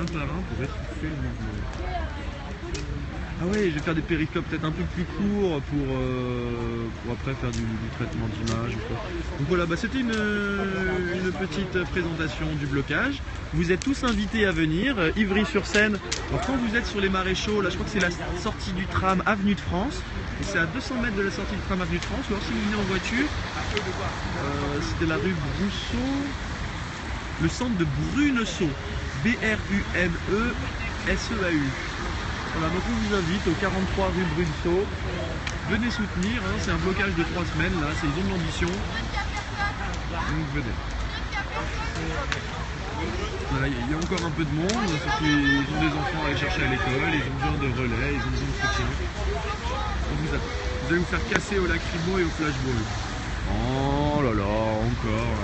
un par un pour étouffer le mouvement. Ah ouais, je vais faire des périscopes peut-être un peu plus courts pour après faire du traitement d'image ou quoi. Donc voilà, bah, c'était une petite présentation du blocage. Vous êtes tous invités à venir, Ivry-sur-Seine. Alors quand vous êtes sur les Maréchaux, là je crois que c'est la sortie du tram Avenue de France. Et c'est à 200 mètres de la sortie du tram Avenue de France. Ou alors si vous venez en voiture, c'était la rue Brousseau, le centre de Bruneseau. B-R-U-N-E-S-E-A-U. Voilà, donc on vous invite au 43 rue Bruneseau. Venez soutenir, hein, c'est un blocage de 3 semaines, là, ils ont de l'ambition. Donc venez. Voilà, il y a encore un peu de monde, ceux qui ont des enfants à aller chercher à l'école, ils ont besoin de relais, ils ont besoin de soutien. On vous attend. Vous allez vous faire casser au lacrymo et au flashball. Oh là là, encore.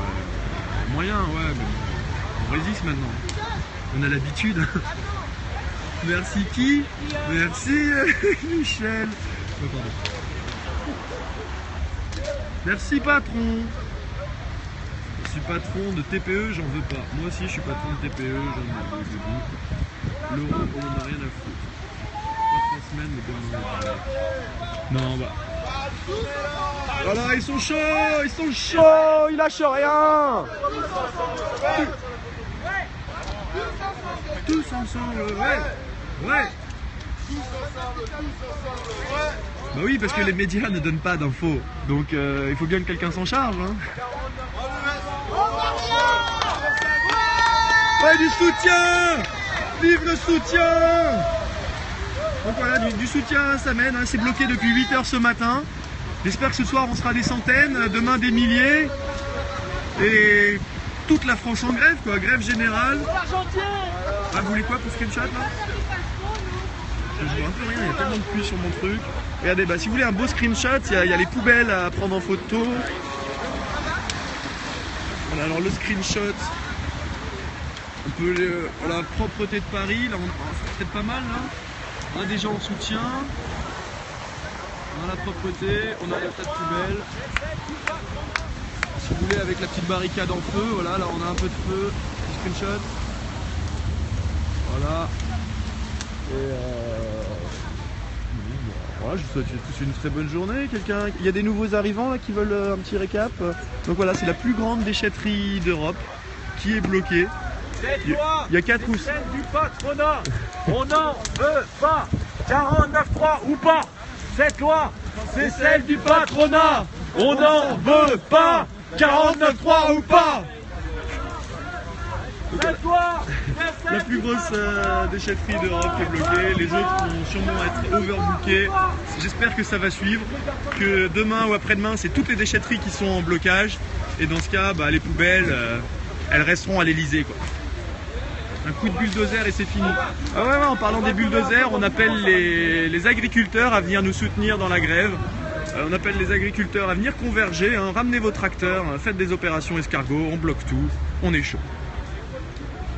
Moyen, ouais, mais on résiste maintenant. On a l'habitude. Merci qui? Merci Michel. Oh, pardon. Merci patron. Je suis patron de TPE, j'en veux pas. Moi aussi je suis patron de TPE, j'en ai marre. L'euro, on en a rien à foutre. Pas 3 semaines, mais bon, non, bah. Voilà, ils sont chauds, ils lâchent rien. Tous ensemble, ouais. Ouais. Bah oui, parce que les médias ne donnent pas d'infos. Donc il faut bien que quelqu'un s'en charge. Hein. Ouais, du soutien. Vive le soutien. Donc voilà, du soutien, ça mène. Hein. C'est bloqué depuis 8 h ce matin. J'espère que ce soir on sera des centaines, demain des milliers. Et toute la France en grève, quoi. Grève générale. Ah, vous voulez quoi pour screenshot là? Je vois un peu rien, il y a tellement de pluie sur mon truc. Regardez, bah, si vous voulez un beau screenshot, il y a les poubelles à prendre en photo. Voilà, alors le screenshot, on peut la propreté de Paris, là on fait peut-être pas mal là. On a des gens en soutien. On a la propreté, on a les tas de poubelles. Si vous voulez avec la petite barricade en feu, voilà, là on a un peu de feu. Screenshot. Voilà. Et voilà, je vous souhaite tous une très bonne journée. Il y a des nouveaux arrivants là qui veulent un petit récap. Donc voilà, c'est la plus grande déchetterie d'Europe qui est bloquée. Il y a 4 ou 5 du patronat. On n'en veut pas. 49.3 ou pas. Cette loi, c'est celle du patronat. On n'en veut pas. 49.3 ou pas. La plus grosse déchetterie d'Europe qui est bloquée, les autres vont sûrement être overbookés. J'espère que ça va suivre, que demain ou après-demain, c'est toutes les déchetteries qui sont en blocage. Et dans ce cas, bah, les poubelles, elles resteront à l'Elysée, quoi. Un coup de bulldozer et c'est fini. Ah ouais, en parlant des bulldozers, on appelle les agriculteurs à venir nous soutenir dans la grève. On appelle les agriculteurs à venir converger, hein, ramenez vos tracteurs, hein, faites des opérations escargot, on bloque tout, on est chaud.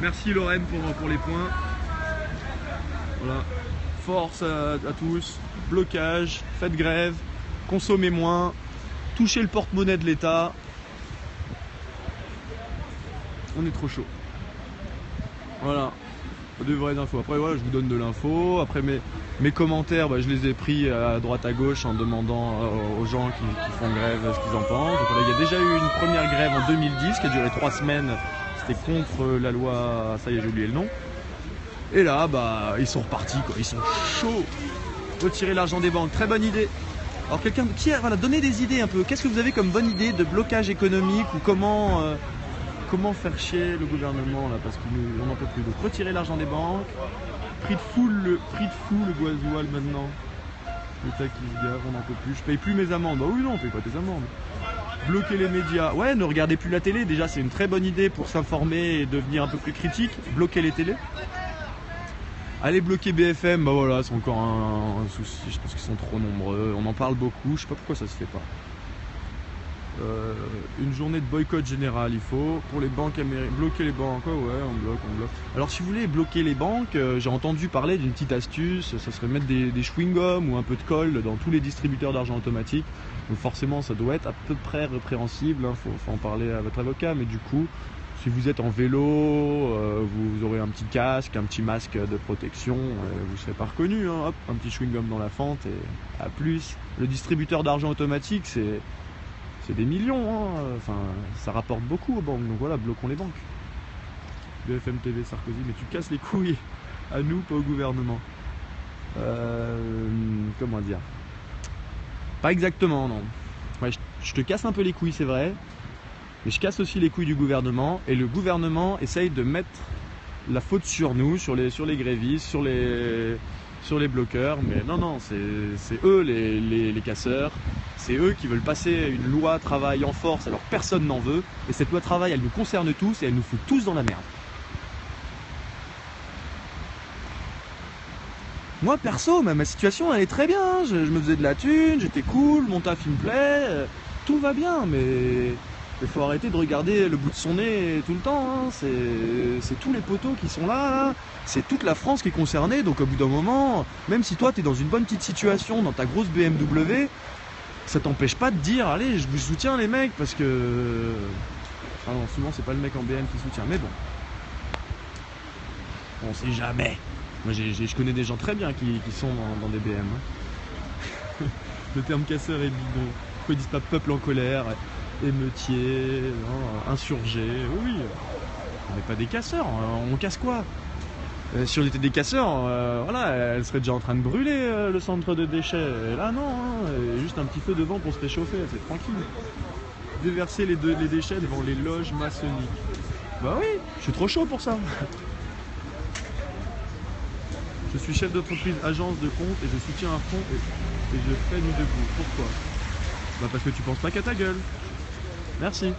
Merci Lorraine pour les points. Voilà. Force à tous. Blocage, faites grève, consommez moins, touchez le porte-monnaie de l'État. On est trop chaud. Voilà. De vraies infos. Après voilà, je vous donne de l'info. Après mes commentaires, bah, je les ai pris à droite à gauche en demandant aux gens qui font grève ce qu'ils en pensent. Donc, voilà, il y a déjà eu une première grève en 2010 qui a duré 3 semaines. C'était contre la loi, ça y est, j'ai oublié le nom. Et là, bah, ils sont repartis, quoi. Ils sont chauds. Retirer l'argent des banques, très bonne idée. Alors quelqu'un qui a, voilà, donnez des idées un peu. Qu'est-ce que vous avez comme bonne idée de blocage économique ou comment faire chier le gouvernement là, parce qu'on n'en peut plus. Donc retirer l'argent des banques, prix de fou le gasoil maintenant. L'État qui se gave, on n'en peut plus. Je paye plus mes amendes. Bah oui non, on paye pas tes amendes. Bloquer les médias. Ouais, ne regardez plus la télé. Déjà, c'est une très bonne idée pour s'informer et devenir un peu plus critique. Bloquer les télés. Allez bloquer BFM, bah voilà, c'est encore un souci. Je pense qu'ils sont trop nombreux. On en parle beaucoup. Je sais pas pourquoi ça se fait pas. Une journée de boycott général, il faut. Pour les banques américaines. Bloquer les banques. Oh ouais, on bloque. Alors, si vous voulez bloquer les banques, j'ai entendu parler d'une petite astuce. Ça serait mettre des chewing-gums ou un peu de colle dans tous les distributeurs d'argent automatique. Donc forcément ça doit être à peu près répréhensible, hein. Faut en parler à votre avocat, mais du coup si vous êtes en vélo, vous aurez un petit casque, un petit masque de protection, vous ne serez pas reconnu, hein. Hop, un petit chewing-gum dans la fente et à plus. Le distributeur d'argent automatique, c'est des millions, hein. Enfin, ça rapporte beaucoup aux banques, donc voilà, bloquons les banques. BFM TV, Sarkozy, mais tu casses les couilles à nous, pas au gouvernement. Comment dire? Pas exactement, non. Ouais, je te casse un peu les couilles, c'est vrai, mais je casse aussi les couilles du gouvernement, et le gouvernement essaye de mettre la faute sur nous, sur les grévistes, sur les bloqueurs, mais non, c'est eux les casseurs, c'est eux qui veulent passer une loi travail en force alors personne n'en veut, et cette loi travail elle nous concerne tous et elle nous fout tous dans la merde. Moi perso, ma situation elle est très bien, je me faisais de la thune, j'étais cool, mon taf il me plaît, tout va bien, mais il faut arrêter de regarder le bout de son nez tout le temps, hein. C'est tous les poteaux qui sont là, c'est toute la France qui est concernée, donc au bout d'un moment, même si toi tu es dans une bonne petite situation, dans ta grosse BMW, ça t'empêche pas de dire, allez je vous soutiens les mecs, parce que... Ah non, souvent c'est pas le mec en BM qui soutient, mais bon. On sait jamais. Moi je connais des gens très bien qui sont dans des BM. Hein. Le terme casseur est bidon. Pourquoi ils disent pas peuple en colère, émeutier, insurgé? Oui, on n'est pas des casseurs, on casse quoi? Si on était des casseurs, voilà, elle serait déjà en train de brûler le centre de déchets. Et là non, hein, juste un petit feu devant pour se réchauffer, c'est tranquille. Déverser les déchets devant les loges maçonniques. Bah oui, je suis trop chaud pour ça. Je suis chef d'entreprise agence de compte et je soutiens à fond et je freine debout. Pourquoi? Bah parce que tu penses pas qu'à ta gueule. Merci.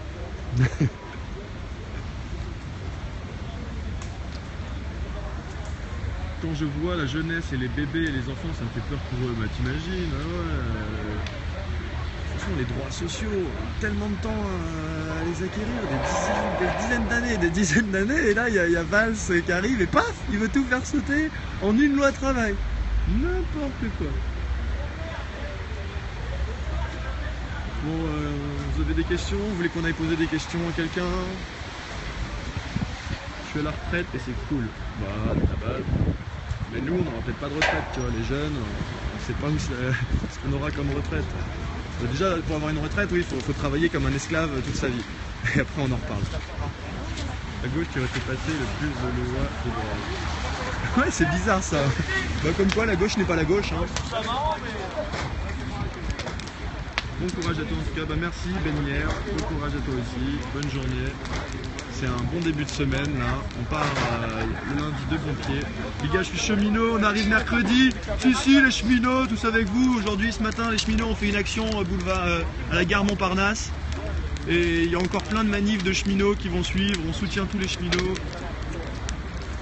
Quand je vois la jeunesse et les bébés et les enfants, ça me fait peur pour eux. Bah t'imagines, ah ouais. De toute façon, les droits sociaux, tellement de temps à les acquérir, des dizaines d'années, et là il y a Valls qui arrive et paf, il veut tout faire sauter en une loi travail. N'importe quoi. Bon, vous avez des questions? Vous voulez qu'on aille poser des questions à quelqu'un? Je suis à la retraite et c'est cool. Bah, la base. Mais nous, on n'aura peut-être pas de retraite, tu vois. Les jeunes, on ne sait pas où ce qu'on aura comme retraite. Déjà, pour avoir une retraite, oui, il faut travailler comme un esclave toute sa vie. Et après, on en reparle. La gauche qui aurait fait passer le plus de lois de droite. Ouais, c'est bizarre ça. Bah, comme quoi, la gauche n'est pas la gauche. Hein. Bon courage à toi en tout cas, bah merci Benière, bon courage à toi aussi, bonne journée. C'est un bon début de semaine là, on part le lundi de bon pied. Les gars, je suis cheminot, on arrive mercredi. Si, les cheminots, tous avec vous. Aujourd'hui, ce matin, les cheminots ont fait une action boulevard à la gare Montparnasse. Et il y a encore plein de manifs de cheminots qui vont suivre, on soutient tous les cheminots.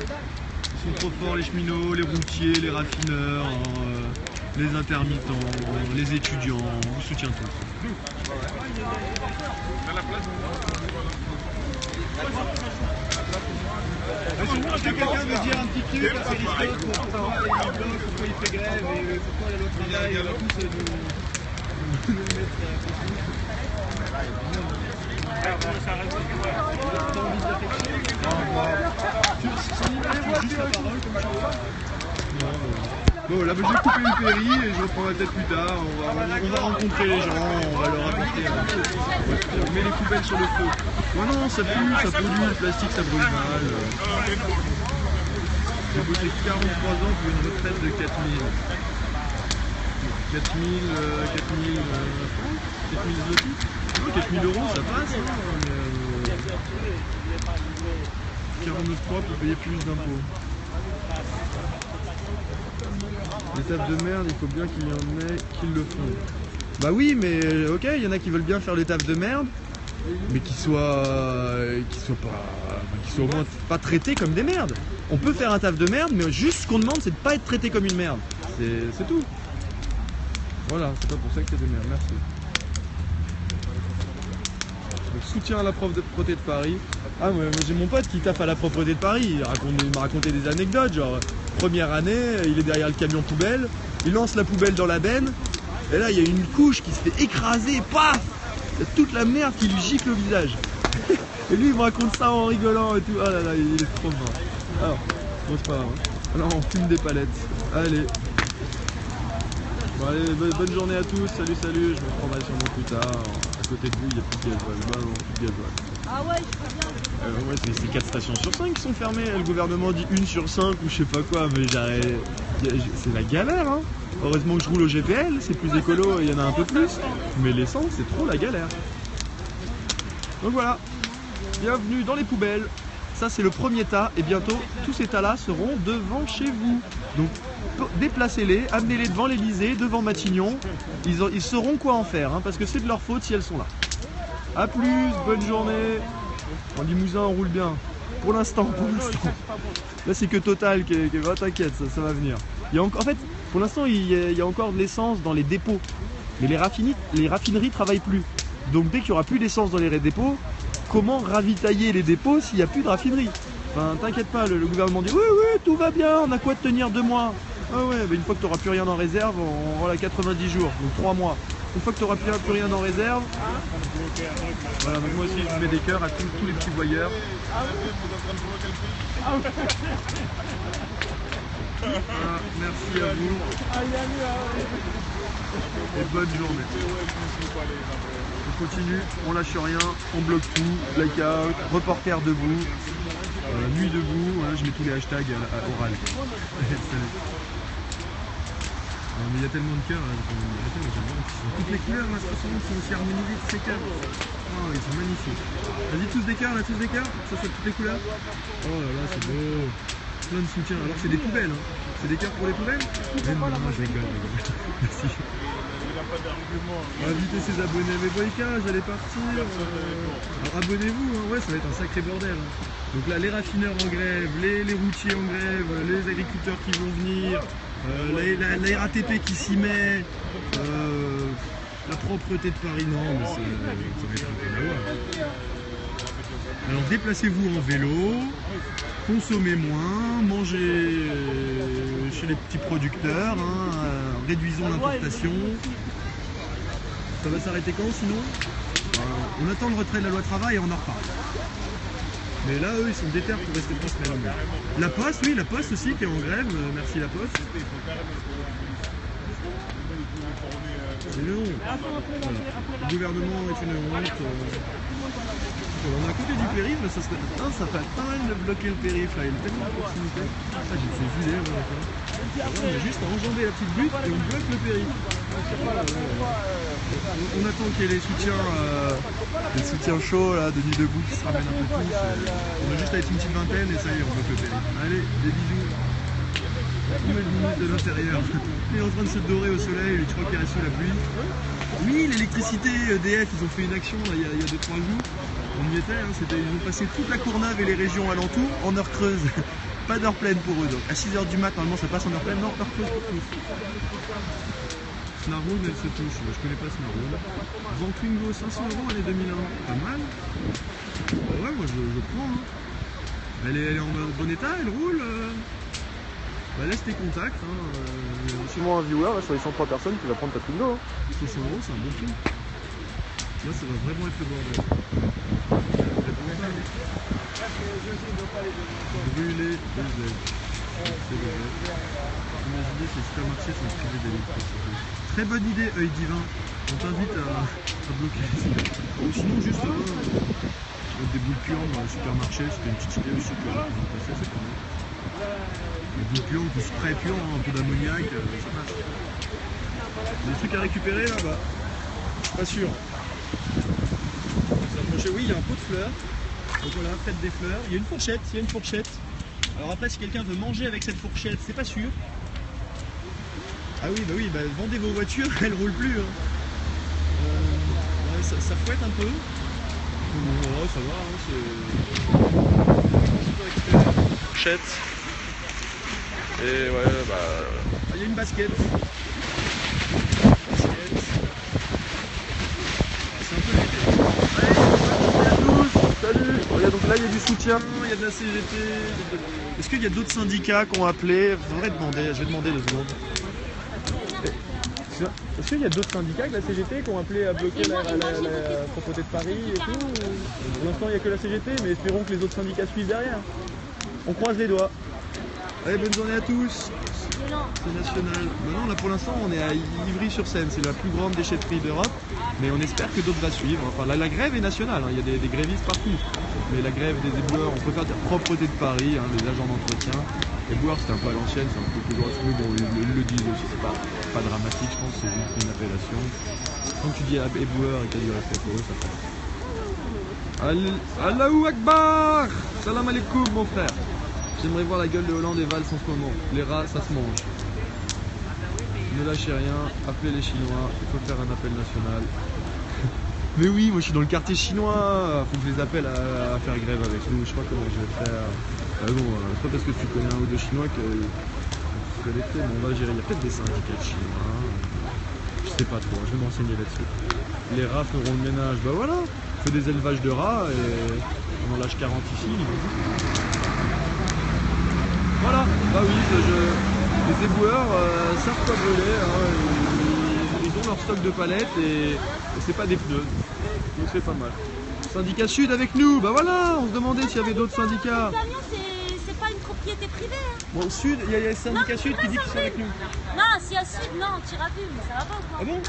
Ils sont trop forts les cheminots, les routiers, les raffineurs. Les intermittents, les étudiants, on vous soutient tous. Est-ce que quelqu'un veut dire un petit truc à Aristote pourquoi il fait grève et pourquoi il y a le travail et tous nous mettre Bon, là, je vais couper une péri et je reprendrai peut-être plus tard. On va rencontrer les gens, on va leur apporter on met les poubelles sur le feu. Ouais, non, ça pollue, le plastique, ça brûle mal. J'ai bossé 43 ans pour une retraite de 4000. 4000 euros, ça passe. Hein, 49,3 pour payer plus d'impôts. Les tafs de merde, il faut bien qu'il y en ait qui le font. Bah oui, mais ok, il y en a qui veulent bien faire les tafs de merde, mais qui soient au moins pas traités comme des merdes. On peut faire un taf de merde, mais juste ce qu'on demande, c'est de pas être traité comme une merde. C'est tout. Voilà, c'est pas pour ça que c'est des merdes. Merci. Donc, soutien à la propreté de Paris. Ah, moi j'ai mon pote qui taffe à la propreté de Paris. Il m'a raconté des anecdotes, genre première année, il est derrière le camion poubelle, il lance la poubelle dans la benne, et là il y a une couche qui se fait écraser, paf! Il y a toute la merde qui lui gifle au visage. Et lui il me raconte ça en rigolant et tout. Oh là là, il est trop mort. Alors, bon, c'est pas grave. Alors, on fume des palettes. Allez. Bon, allez, bonne journée à tous. Salut, salut. Je me reprendrai sûrement plus tard. À côté de vous, il n'y a plus de gasoil. Bah non, plus de gasoil. Ah ouais, je veux bien. Ouais, c'est 4 stations sur 5 qui sont fermées. Le gouvernement dit 1 sur 5 ou je sais pas quoi. Mais c'est la galère, hein. Heureusement que je roule au GPL, c'est plus écolo et il y en a un peu plus. Mais l'essence, c'est trop la galère. Donc voilà. Bienvenue dans les poubelles. Ça, c'est le premier tas. Et bientôt, tous ces tas-là seront devant chez vous. Donc, déplacez-les, amenez-les devant l'Elysée, devant Matignon. Ils sauront quoi en faire, hein, parce que c'est de leur faute si elles sont là. A plus, bonne journée. En Limousin, on roule bien. Pour l'instant, pour l'instant. Là, c'est que Total qui est... Oh, t'inquiète, ça va venir. En fait, pour l'instant, il y a encore de l'essence dans les dépôts. Mais les raffineries travaillent plus. Donc, dès qu'il n'y aura plus d'essence dans les dépôts, comment ravitailler les dépôts s'il n'y a plus de raffinerie? Enfin, t'inquiète pas, le gouvernement dit oui, oui, tout va bien, on a quoi de tenir 2 mois. Ah ouais, bah une fois que tu n'auras plus rien en réserve, on aura 90 jours, donc 3 mois. Une fois que tu n'auras plus rien en réserve, voilà, donc moi aussi je mets des cœurs à tous les petits voyeurs. Voilà, merci à vous et bonne journée. On continue, on lâche rien, on bloque tout, blackout, reporter debout, nuit debout, voilà, je mets tous les hashtags à oral. Mais il y a tellement de cœurs, toutes les couleurs là, sont aussi harmonisées, tous ces cœurs. Oh, ils sont magnifiques. Vas-y, tous des cœurs là, tous des cœurs, ça c'est toutes les couleurs. Oh là là, c'est beau. Plein de soutien. Alors c'est des poubelles, hein. C'est des cœurs pour les poubelles? Non, je rigole. Merci. On va inviter ses abonnés. Mais Boyka, j'allais partir. Alors abonnez-vous, hein. Ouais, ça va être un sacré bordel. Hein. Donc là, les raffineurs en grève, les routiers en grève, les agriculteurs qui vont venir, la RATP qui s'y met, la propreté de Paris, non, mais ça va être un peu la loi. Alors déplacez-vous en vélo, consommez moins, mangez chez les petits producteurs, hein, réduisons l'importation. Ça va s'arrêter quand sinon? On attend le retrait de la loi travail et on en reparle. Mais là, eux, ils sont déter pour rester 3 semaines. La Poste, oui, la Poste aussi qui est en grève. Merci la Poste. C'est une honte. Voilà. Le gouvernement est une honte. On est à côté du périph', ça serait... Ah, ça fait pas mal de bloquer le périph', là. Il est tellement à proximité. Ah, j'ai fait vider, on a juste à enjamber la petite butte et on bloque le périph'. On attend qu'il y ait les soutiens chauds là, de Nuit debout qui se ramènent un peu tous. On a juste à être une petite vingtaine et ça y est, on bloque le périph'. Allez, des bisous. On met le ministre de l'Intérieur. Il est en train de se dorer au soleil, je crois qu'il reste sous la pluie. Oui, l'électricité, EDF, ils ont fait une action là, il y a 2-3 jours. On y était, hein, ils ont passé toute la Courneuve et les régions alentours en heure creuse. Pas d'heure pleine pour eux. Donc à 6 h du mat, normalement ça passe en heure pleine. Non, heure creuse pour tous. Snarrood, elle se touche. Je connais pas Snarrood. Ventwingo, 500 € année 2001. Pas mal. Ouais, moi je prends. Hein. Elle est en bon état, elle roule. Bah, laisse tes contacts. Hein. Suis-moi un viewer là, sur les 103 personnes, tu vas prendre ta Twingo. Hein. 500 €, c'est un bon prix. Là, ça va vraiment être le bordel. Brûler des aides. Imaginez ces supermarchés sont privés d'électricité. Très bonne idée, œil divin. On t'invite à bloquer les aides. Ou sinon, juste des boules puantes dans le supermarché. C'était une petite idée aussi que j'ai passée, c'est pas mal. Des boules puantes, du spray puant, un peu d'ammoniac, ça passe. Des trucs à récupérer là-bas. Pas sûr. Oui, il y a un pot de fleurs. Donc voilà, faites des fleurs. Il y a une fourchette, Alors après, si quelqu'un veut manger avec cette fourchette, c'est pas sûr. Ah oui, bah, vendez vos voitures, elles roulent plus. Hein. Ouais, ça fouette un peu. Ouais, ça va, hein, c'est... Fourchette. Et ouais, bah... Il y a une basket. Salut. Regarde, donc là il y a du soutien, il y a de la CGT. Est-ce qu'il y a d'autres syndicats qui ont appelé? Je vais demander 2 secondes. Est-ce qu'il y a d'autres syndicats que la CGT qui ont appelé à bloquer la propreté de Paris et tout? Pour l'instant il n'y a que la CGT, mais espérons que les autres syndicats suivent derrière. On croise les doigts. Allez, bonne journée à tous. Violent. C'est national. Non, là pour l'instant on est à Ivry-sur-Seine, c'est la plus grande déchetterie d'Europe, mais on espère que d'autres va suivre. Enfin la grève est nationale, hein. Il y a des grévistes partout. Mais la grève des éboueurs, on préfère dire propreté de Paris, hein, les agents d'entretien. Éboueurs c'est un peu à l'ancienne, c'est un peu plus droit, mais bon ils le disent aussi, c'est pas dramatique, je pense, c'est juste une appellation. Quand tu dis éboueur et qu'il y a du respect pour eux, ça passe. Allahu Akbar! Salam alaikum mon frère. J'aimerais voir la gueule de Hollande et Valls en ce moment. Les rats, ça se mange. Ne lâchez rien, appelez les Chinois, il faut faire un appel national. Mais oui, moi je suis dans le quartier chinois, faut que je les appelle à faire grève avec nous, je sais pas comment je vais faire. Bon, c'est pas parce que tu connais un ou deux Chinois que tu peux les faire, mais on va gérer. Il y a peut-être des syndicats chinois, je sais pas trop, je vais m'enseigner là-dessus. Les rats feront le ménage, bah voilà, on fait des élevages de rats et on en lâche 40 ici. Voilà, bah oui, les éboueurs savent quoi brûler, hein, ils ont leur stock de palettes et c'est pas des pneus, donc c'est pas mal. Syndicat Sud avec nous, bah voilà, on se demandait s'il y avait d'autres syndicats. Le camion, c'est pas une propriété privée. Hein. Bon, au Sud, il y a les syndicats Sud qui disent qu'ils sont avec nous. Non, si à Sud, non, tu iras plus, mais ça va pas ou quoi. Ah bon?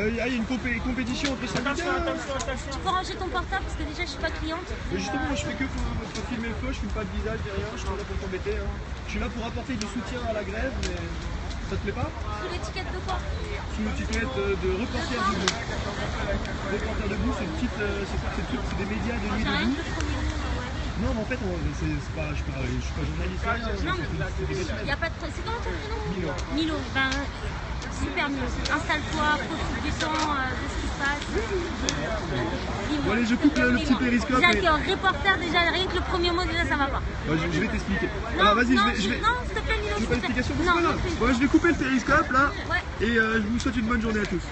Il y a une compétition entre syndicats. Tu peux ranger ton portable parce que déjà je suis pas cliente. Mais justement, moi je fais que pour filmer le feu, je filme pas de visage, ni rien, je suis pas là pour t'embêter. Hein. Je suis là pour apporter du soutien à la grève, mais ça te plaît pas? Sous l'étiquette de quoi? Sous l'étiquette de Reporter debout. Reporter debout, c'est des médias de nuit J'ai rien debout. que le premier nom, ouais. Non, mais en fait, c'est pas, je suis pas journaliste. Non, mais il y a pas de. C'est comment ton prénom? Milo. Ben, super Milo. Installe-toi, profite du temps, de ce qui se passe. Bon, allez, je coupe le petit périscope. Déjà qu'un reporter, déjà rien que le premier mot, déjà ça va pas. Bah, je vais t'expliquer. Non, Alors vas-y, non, je vais. non, s'il te plaît, Milo. Tu veux pas s'il te plaît. l'explication? Non, Voilà. non plus. Bon, je vais couper le périscope là. Ouais. Et je vous souhaite une bonne journée à tous.